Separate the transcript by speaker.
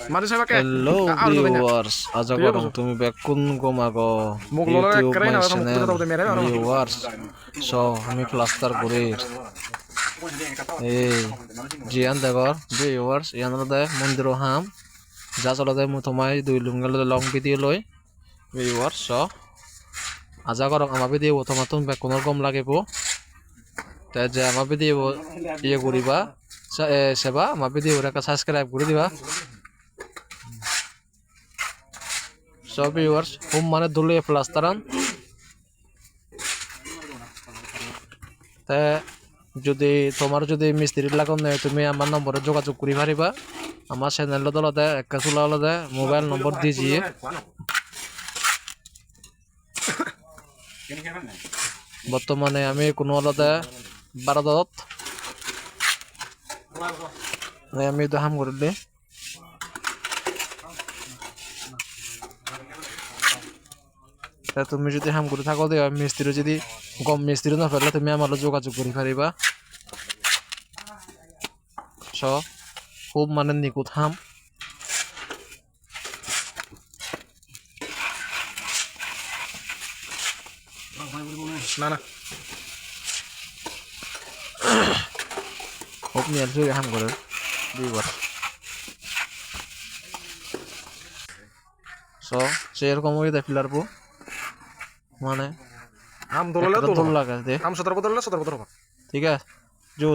Speaker 1: Hello viewers, aja korong tumi bekun gomago YouTube my channel viewers. So আমি plaster kurir. Jian degor viewers, iyan olode mondiro ham. Ja olode mutomai dui lungal long video loi viewers. So aja korong ama video otomatun bekunor gom lagibo. Te je ama video iye kuriba seba ama video reka subscribe kuri diba. So viewers, মানে দুলে প্লাস্টারান তে যদি তোমার যদি মিস্ত্রি লাগান নাই তুমি আমার নম্বরে যোগাযোগ করি পারিবা আমার চ্যানেল দলতে একটা চুলা হলদে মোবাইল নম্বর দিজিয়ে বর্তমানে আমি কোনো হলদে বারাদত আমি তো হাম করলি তুমি যদি হাম করে থাকো দেওয়া মিস্ত্রি যদি গম মিস্ত্রি না ফেললে তুমি আমার যোগাযোগ করে পারিবা খুব মানে নিখুঁত হাম না খুব নিয়ে হাম করে দুইবার সেরকম ওই দে ফিলার পো মানে আম দোলা লাগে আম 17 বদল 17 বদল ঠিক আছে জো